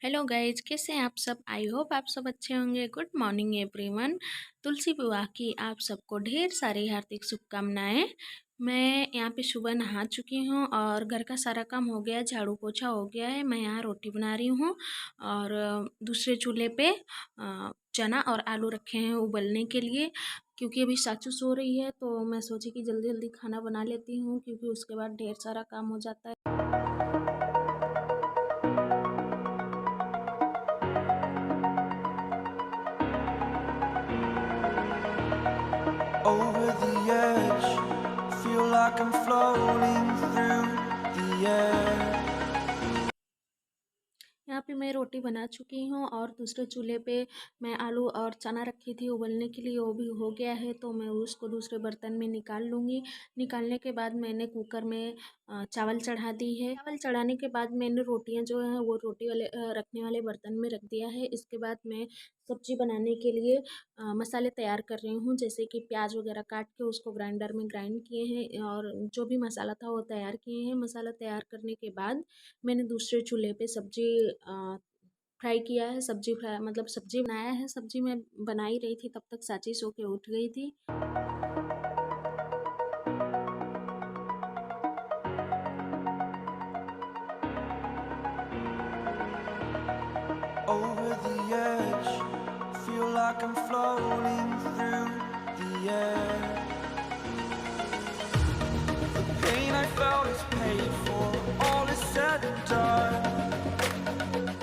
Hello guys, कैसे हैं आप सब। आई होप आप सब अच्छे होंगे। Good morning everyone. तुलसी विवाह की आप सबको ढेर सारी हार्दिक शुभकामनाएं। मैं यहाँ पे सुबह नहा चुकी हूँ और घर का सारा काम हो गया, झाड़ू पोछा हो गया है। मैं यहाँ रोटी बना रही हूँ और दूसरे चूल्हे पे चना और आलू रखे हैं उबलने के लिए, क्योंकि अभी साचू सो रही है तो मैं सोची कि जल्दी जल्दी खाना बना लेती हूँ, क्योंकि उसके बाद ढेर सारा काम हो जाता है। Over the edge, feel like I'm floating through the air. यहाँ पे मैं रोटी बना चुकी हूँ और दूसरे चूल्हे पे मैं आलू और चना रखी थी उबलने के लिए, वो भी हो गया है तो मैं उसको दूसरे बर्तन में निकाल लूँगी। निकालने के बाद मैंने कुकर में चावल चढ़ा दी है। चावल चढ़ाने के बाद मैंने रोटियां जो हैं वो रोटी वाले रखने वाले बर्तन में रख दिया है। इसके बाद मैं सब्जी बनाने के लिए मसाले तैयार कर रही हूँ, जैसे कि प्याज वगैरह काट के उसको ग्राइंडर में ग्राइंड किए हैं और जो भी मसाला था वो तैयार किए हैं। मसाला तैयार करने के बाद मैंने दूसरे चूल्हे पे सब्जी फ्राई किया है। सब्जी फ्राई मतलब सब्जी बनाया है। सब्जी मैं बना ही रही थी, तब तक साची सो के उठ गई थी। Over the edge, feel like I'm floating through the air. The pain I felt is paid for, all is said and done.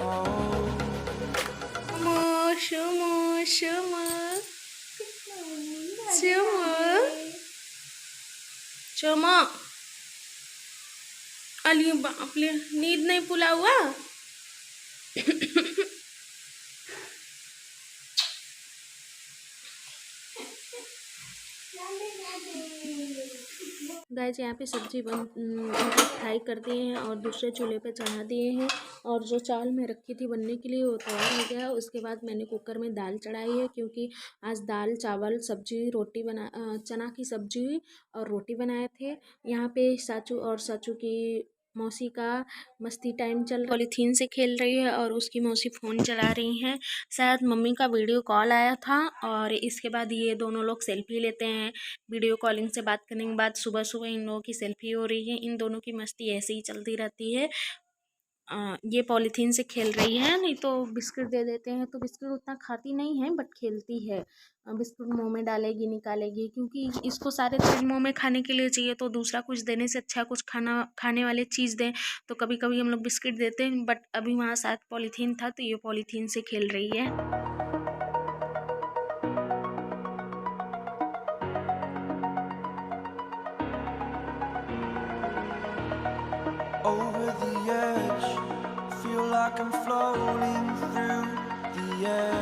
Oh, Shumu, shumu, shumu, shumu। Ali बाप रे, नींद नहीं पुला हुआ। गाइस, यहाँ पे सब्जी फ्राई कर दिए हैं और दूसरे चूल्हे पे चढ़ा दिए हैं और जो चावल मैं रखी थी बनने के लिए वो तैयार हो गया है। उसके बाद मैंने कुकर में दाल चढ़ाई है, क्योंकि आज दाल चावल सब्जी रोटी चना की सब्जी और रोटी बनाए थे। यहाँ पे साचू और साचू की मौसी का मस्ती टाइम चल रहा। पॉलीथीन से खेल रही है और उसकी मौसी फ़ोन चला रही हैं। शायद मम्मी का वीडियो कॉल आया था और इसके बाद ये दोनों लोग सेल्फी लेते हैं। वीडियो कॉलिंग से बात करने के बाद सुबह सुबह इन लोगों की सेल्फी हो रही है। इन दोनों की मस्ती ऐसे ही चलती रहती है। ये पॉलीथीन से खेल रही है, नहीं तो बिस्किट दे देते हैं तो बिस्किट उतना खाती नहीं है, बट खेलती है। बिस्कुट मुंह में डालेगी निकालेगी, क्योंकि इसको सारे चीज़ मुंह में खाने के लिए चाहिए, तो दूसरा कुछ देने से अच्छा कुछ खाने वाले चीज़ दें। तो कभी कभी हम लोग बिस्किट देते हैं, बट अभी वहाँ साथ पॉलीथीन था तो ये पॉलीथीन से खेल रही है। over the edge, feel like I'm floating through the air.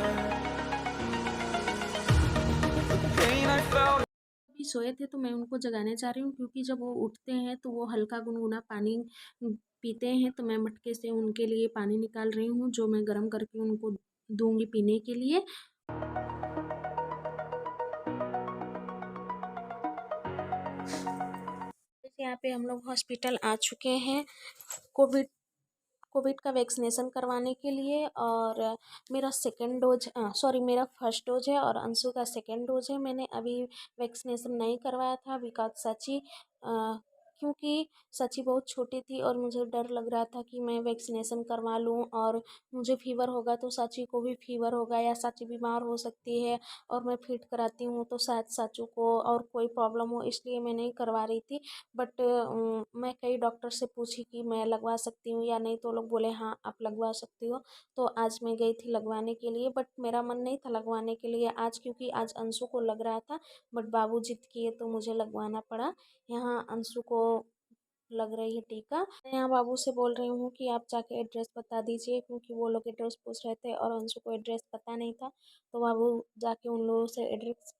The pain I felt. अभी सोए थे तो मैं उनको जगाने जा रही हूँ, क्योंकि जब वो उठते हैं तो वो हल्का गुनगुना पानी पीते हैं, तो मैं मटके से उनके लिए पानी निकाल रही हूँ, जो मैं गर्म करके उनको दूंगी पीने के लिए। यहाँ पे हम लोग हॉस्पिटल आ चुके हैं कोविड कोविड का वैक्सीनेशन करवाने के लिए, और मेरा सेकेंड डोज मेरा फर्स्ट डोज है और अंशु का सेकेंड डोज है। मैंने अभी वैक्सीनेशन नहीं करवाया था बिकॉज क्योंकि सची बहुत छोटी थी और मुझे डर लग रहा था कि मैं वैक्सीनेशन करवा लूँ और मुझे फीवर होगा तो साची को भी फीवर होगा या साची बीमार हो सकती है, और मैं फिट कराती हूँ तो शायद साचू को और कोई प्रॉब्लम हो, इसलिए मैं नहीं करवा रही थी। बट मैं कई डॉक्टर से पूछी कि मैं लगवा सकती हूँ या नहीं, तो लोग बोले हाँ आप लगवा सकती हो। तो आज मैं गई थी लगवाने के लिए, बट मेरा मन नहीं था लगवाने के लिए आज, क्योंकि आज अंशु को लग रहा था, बट बाबू जिद किए तो मुझे लगवाना पड़ा। यहाँ अंशु को लग रही है टीका। मैं यहाँ बाबू से बोल रही हूँ कि आप जाके एड्रेस बता दीजिए, क्योंकि वो लोग एड्रेस पूछ रहे थे और अंशु को एड्रेस पता नहीं था। तो बाबू जाके उन लोगों से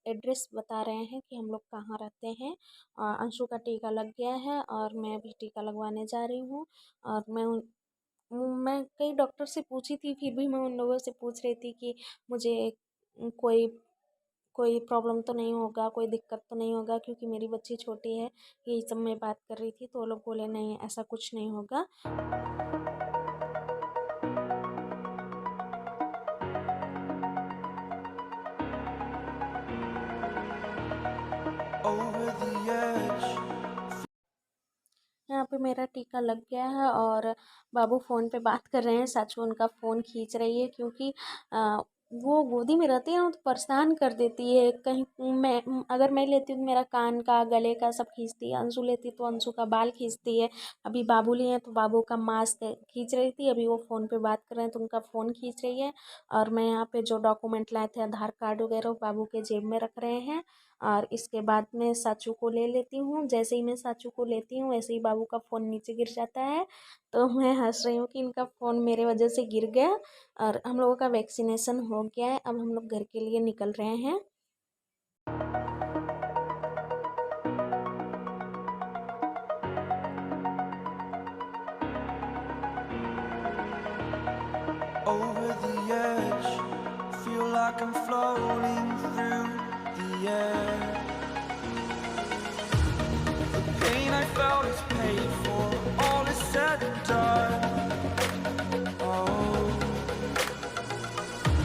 एड्रेस बता रहे हैं कि हम लोग कहाँ रहते हैं। अंशु का टीका लग गया है और मैं भी टीका लगवाने जा रही हूँ। और मैं कई डॉक्टर से पूछी थी, फिर भी मैं उन लोगों से पूछ रही थी कि मुझे कोई कोई प्रॉब्लम तो नहीं होगा, कोई दिक्कत तो नहीं होगा, क्योंकि मेरी बच्ची छोटी है। यही सब मैं बात कर रही थी तो वो लोग बोले नहीं ऐसा कुछ नहीं होगा। पे मेरा टीका लग गया है और बाबू फ़ोन पे बात कर रहे हैं। साचू उनका फ़ोन खींच रही है क्योंकि वो गोदी में रहती है ना तो परेशान कर देती है। कहीं मैं अगर मैं लेती हूँ तो मेरा कान का गले का सब खींचती है, अंशु लेती तो अंशु का बाल खींचती है। अभी बाबू लिए हैं तो बाबू का मास्क खींच रही थी। अभी वो फ़ोन पे बात कर रहे हैं तो उनका फ़ोन खींच रही है। और मैं यहाँ पे जो डॉक्यूमेंट लाए थे आधार कार्ड वगैरह वो बाबू के जेब में रख रहे हैं। और इसके बाद मैं साचू को ले लेती हूँ। जैसे ही मैं साचू को लेती हूँ वैसे ही बाबू का फ़ोन नीचे गिर जाता है। तो मैं हंस रही हूँ कि इनका फ़ोन मेरे वजह से गिर गया। और हम लोगों का वैक्सीनेशन हो गया है। अब हम लोग घर के लिए निकल रहे हैं। over the edge. Feel like I'm floating through the air. The pain I felt is paid for, all is said and done. Oh,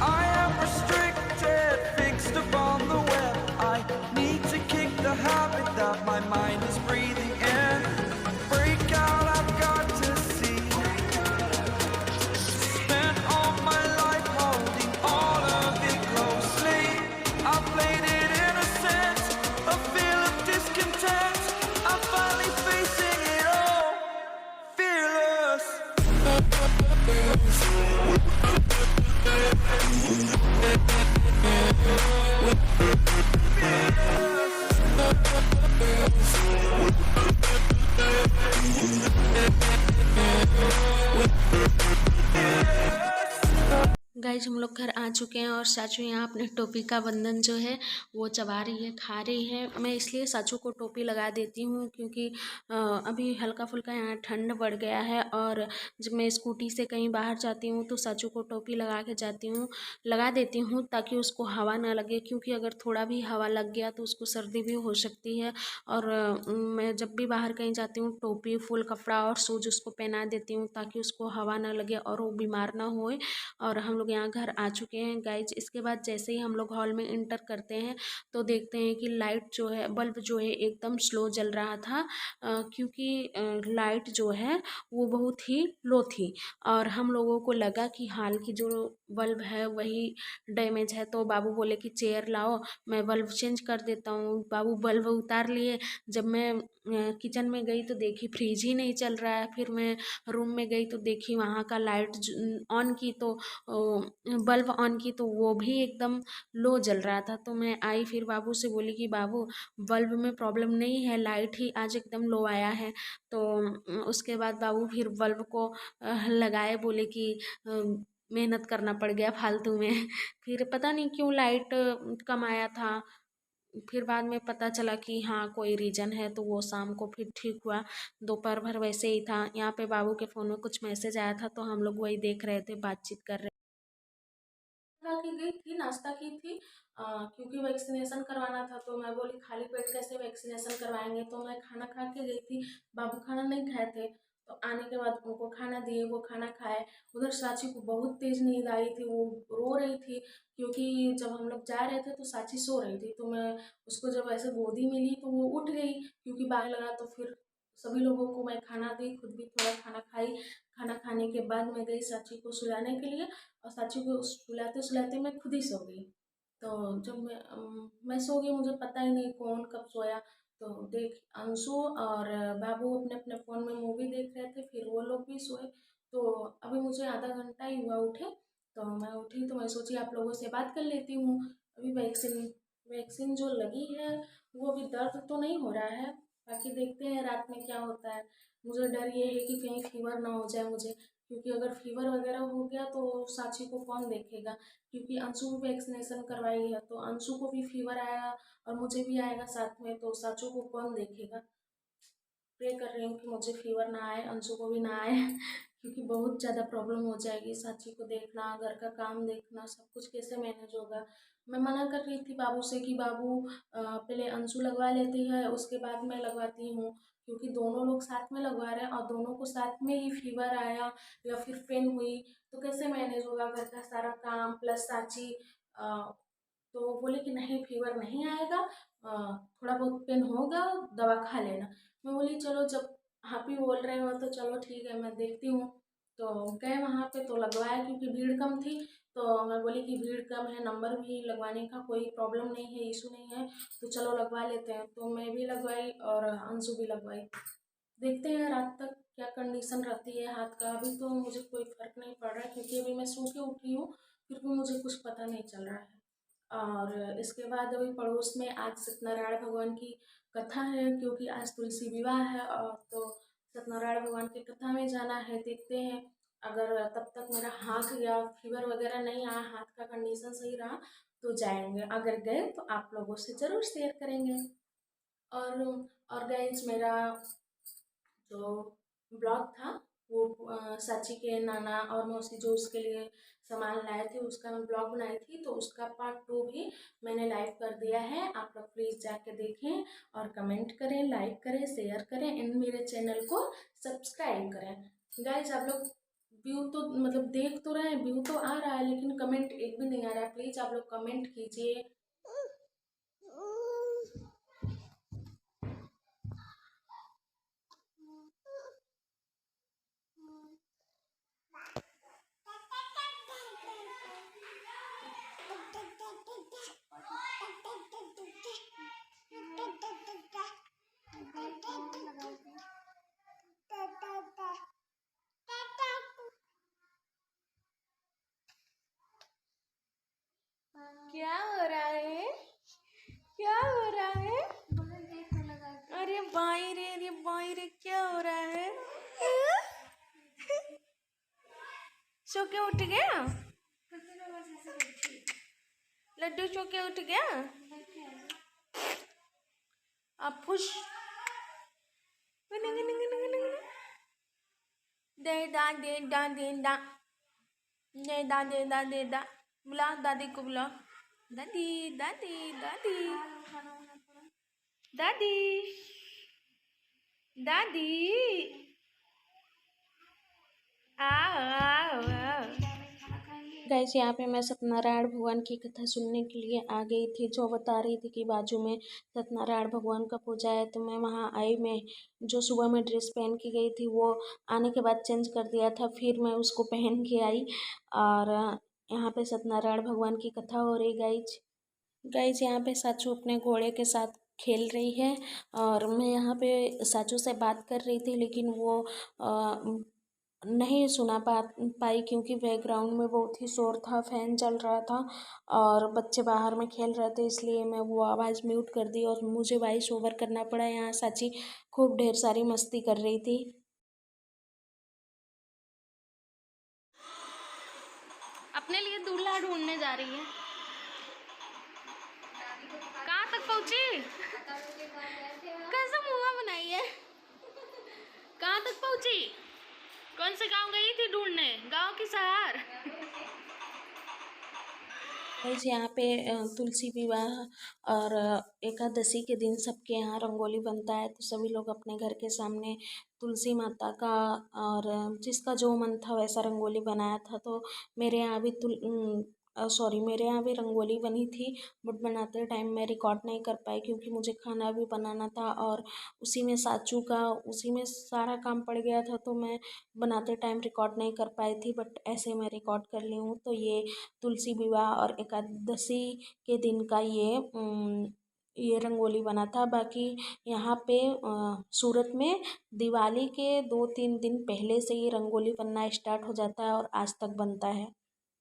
I am restricted, fixed upon the web. I need to kick the habit that my mind is breathing in. Break out, I've got to see. Spent all my life holding all of it closely. I played it innocent, a feel of discontent. I'm finally facing it all, fearless. Guys हम लोग घर आ चुके हैं और साचू यहाँ अपने टोपी का बंधन जो है वो चबा रही है, खा रही है। मैं इसलिए साचू को टोपी लगा देती हूँ क्योंकि अभी हल्का फुल्का यहाँ ठंड बढ़ गया है। और जब मैं स्कूटी से कहीं बाहर जाती हूँ तो साचू को टोपी लगा के जाती हूँ, लगा देती हूँ ताकि उसको हवा ना लगे। क्योंकि अगर थोड़ा भी हवा लग गया तो उसको सर्दी भी हो सकती है। और मैं जब भी बाहर कहीं जाती हूँ टोपी, फुल कपड़ा और शूज उसको पहना देती हूँ ताकि उसको हवा ना लगे और वो बीमार ना होए। और हम लोग यहाँ घर आ चुके हैं गाइज। इसके बाद जैसे ही हम लोग हॉल में इंटर करते हैं तो देखते हैं कि लाइट जो है, बल्ब जो है एकदम स्लो जल रहा था। क्योंकि लाइट जो है वो बहुत ही लो थी। और हम लोगों को लगा कि हाल की जो बल्ब है वही डैमेज है। तो बाबू बोले कि चेयर लाओ, मैं बल्ब चेंज कर देता हूँ। बाबू बल्ब उतार लिए। जब मैं किचन में गई तो देखी फ्रिज ही नहीं चल रहा है। फिर मैं रूम में गई तो देखी वहाँ का लाइट ऑन की तो बल्ब ऑन की तो वो भी एकदम लो जल रहा था। तो मैं आई फिर बाबू से बोली कि बाबू बल्ब में प्रॉब्लम नहीं है, लाइट ही आज एकदम लो आया है। तो उसके बाद बाबू फिर बल्ब को लगाए, बोले कि मेहनत करना पड़ गया फालतू में। फिर पता नहीं क्यों लाइट कम आया था। फिर बाद में पता चला कि हाँ कोई रीज़न है, तो वो शाम को फिर ठीक हुआ। दोपहर भर वैसे ही था। यहाँ पे बाबू के फ़ोन में कुछ मैसेज आया था तो हम लोग वही देख रहे थे, बातचीत कर रहे खा के गई थी, नाश्ता की थी। क्योंकि वैक्सीनेशन करवाना था तो मैं बोली खाली पेट कैसे वैक्सीनेशन करवाएंगे। तो मैं खाना खा के गई थी। बाबू खाना नहीं खाए थे तो आने के बाद उनको खाना दिए, वो खाना खाए। उधर साची को बहुत तेज नींद आई थी, वो रो रही थी। क्योंकि जब हम लोग जा रहे थे तो साची सो रही थी तो मैं उसको जब ऐसे गोदी में ली तो वो उठ गई। क्योंकि बाहर लगा तो फिर सभी लोगों को मैं खाना दी, खुद भी थोड़ा खाना खाई। खाना खाने के बाद मैं गई साची को सुलाने के लिए। और साची को सुलाते सुलाते मैं खुद ही सो गई। तो जब मैं सो गई, मुझे पता ही नहीं कौन कब सोया। तो देख अंशु और बाबू अपने अपने फ़ोन में मूवी देख रहे थे, फिर वो लोग भी सोए। तो अभी मुझे आधा घंटा ही हुआ उठे। तो मैं उठी तो मैं सोची आप लोगों से बात कर लेती हूँ। अभी वैक्सीन वैक्सीन जो लगी है वो अभी दर्द तो नहीं हो रहा है। बाकी देखते हैं रात में क्या होता है। मुझे डर ये है कि कहीं फीवर ना हो जाए मुझे। क्योंकि अगर फीवर वगैरह हो गया तो साक्षी को कौन देखेगा। क्योंकि अंशु भी वैक्सीनेशन करवाई है तो अंशु को भी फीवर आया और मुझे भी आएगा साथ में, तो साचू को कौन देखेगा। प्रे कर रही हूँ कि मुझे फीवर ना आए, अंशु को भी ना आए। क्योंकि बहुत ज़्यादा प्रॉब्लम हो जाएगी, साची को देखना, घर का काम देखना, सब कुछ कैसे मैनेज होगा। मैं मना कर रही थी बाबू से कि बाबू पहले अंशु लगवा लेती है उसके बाद मैं लगवाती हूँ। क्योंकि दोनों लोग साथ में लगवा रहे हैं और दोनों को साथ में ही फीवर आया या फिर पेन हुई तो कैसे मैनेज होगा घर का सारा काम प्लस साची। तो बोले कि नहीं फीवर नहीं आएगा, थोड़ा बहुत पेन होगा, दवा खा लेना। मैं बोली चलो जब आप ही बोल रहे हो तो चलो ठीक है, मैं देखती हूँ। तो गए वहाँ पे तो लगवाया, क्योंकि भीड़ कम थी। तो मैं बोली कि भीड़ कम है, नंबर भी लगवाने का कोई प्रॉब्लम नहीं है, इशू नहीं है, तो चलो लगवा लेते हैं। तो मैं भी लगवाई और अंशु भी लगवाई। देखते हैं रात तक क्या कंडीशन रहती है हाथ का। अभी तो मुझे कोई फर्क नहीं पड़ रहा है, क्योंकि अभी मैं सो के उठी हूँ, फिर भी मुझे कुछ पता नहीं चल रहा है। और इसके बाद अभी पड़ोस में आज सत्यनारायण भगवान की कथा है, क्योंकि आज तुलसी विवाह है, और तो सत्यनारायण भगवान की कथा में जाना है। देखते हैं, अगर तब तक मेरा हाथ या फीवर वगैरह नहीं आया, हाथ का कंडीशन सही रहा, तो जाएंगे। अगर गए तो आप लोगों से ज़रूर शेयर करेंगे। और और गाइस, मेरा जो ब्लॉग था वो साची के नाना और मौसी जो उसके लिए सामान लाए थे, उसका मैं ब्लॉग बनाई थी, तो उसका पार्ट 2 भी मैंने लाइव कर दिया है। आप लोग प्लीज़ जाके देखें और कमेंट करें, लाइक करें, शेयर करें एंड मेरे चैनल को सब्सक्राइब करें। गाइज, आप लोग व्यू तो मतलब देख तो रहे हैं, व्यू तो आ रहा है, लेकिन कमेंट एक भी नहीं आ रहा है। प्लीज़ आप लोग कमेंट कीजिए। क्या हो रहा है? क्या हो रहा है? अरे भाई रे, अरे भाई रे, क्या हो रहा है? सो के उठ गया? लड्डू सो के उठ गया? अब खुश? दे दा दे दा दे दा दे दा दे दा दे दा। बुला दादी को, बुला दादी दादी दादी दादी दादी। आओ आओ आओ। गाइस, यहाँ पे मैं सत्यनारायण भगवान की कथा सुनने के लिए आ गई थी, जो बता रही थी कि बाजू में सत्यनारायण भगवान का पूजा है। तो मैं वहाँ आई। मैं जो सुबह में ड्रेस पहन के गई थी, वो आने के बाद चेंज कर दिया था, फिर मैं उसको पहन के आई। और यहाँ पे सत्यनारायण भगवान की कथा हो रही। गाइज गाइज यहाँ पे साचू अपने घोड़े के साथ खेल रही है, और मैं यहाँ पे साचू से बात कर रही थी, लेकिन वो नहीं सुना पाई, क्योंकि बैकग्राउंड में बहुत ही शोर था, फैन चल रहा था और बच्चे बाहर में खेल रहे थे, इसलिए मैं वो आवाज़ म्यूट कर दी और मुझे वॉइस ओवर करना पड़ा। यहाँ साची खूब ढेर सारी मस्ती कर रही थी। अपने लिए दूल्हा ढूंढने जा रही है। कहाँ तक पहुँची? कैसा मुँह बनाई है? कहाँ तक पहुँची? कौन से गांव गई थी ढूंढने? गांव की शहर? गाइस, यहाँ पे तुलसी विवाह और एकादशी के दिन सबके यहाँ रंगोली बनता है, तो सभी लोग अपने घर के सामने तुलसी माता का और जिसका जो मन था वैसा रंगोली बनाया था। तो मेरे यहाँ भी मेरे यहाँ भी रंगोली बनी थी, बट बनाते टाइम मैं रिकॉर्ड नहीं कर पाई, क्योंकि मुझे खाना भी बनाना था और उसी में सारा काम पड़ गया था, तो मैं बनाते टाइम रिकॉर्ड नहीं कर पाई थी। बट ऐसे मैं रिकॉर्ड कर ली हूँ। तो ये तुलसी विवाह और एकादशी के दिन का ये रंगोली बना था। बाकी यहाँ पे सूरत में दिवाली के 2-3 दिन पहले से ये रंगोली बनना स्टार्ट हो जाता है और आज तक बनता है।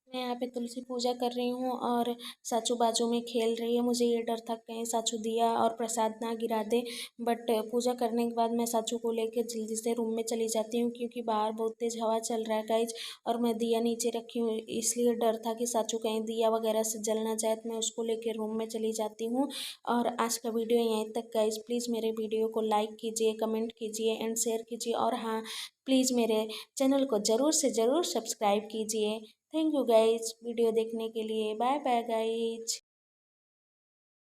मैं यहाँ पे तुलसी पूजा कर रही हूँ और साचू बाजू में खेल रही है। मुझे ये डर था कहीं साचू दिया और प्रसाद ना गिरा दे, बट पूजा करने के बाद मैं साचू को लेकर जल्दी से रूम में चली जाती हूँ, क्योंकि बाहर बहुत तेज़ हवा चल रहा है गाइज, और मैं दिया नीचे रखी हूँ, इसलिए डर था कि साचू कहीं दिया वगैरह से जल ना जाए, तो मैं उसको लेकर रूम में चली जाती हूँ। और आज का वीडियो यहीं तक गाइज। प्लीज़ मेरे वीडियो को लाइक कीजिए, कमेंट कीजिए एंड शेयर कीजिए, और हाँ, प्लीज़ मेरे चैनल को ज़रूर से ज़रूर सब्सक्राइब कीजिए। थैंक यू गाइज वीडियो देखने के लिए। Bye bye guys.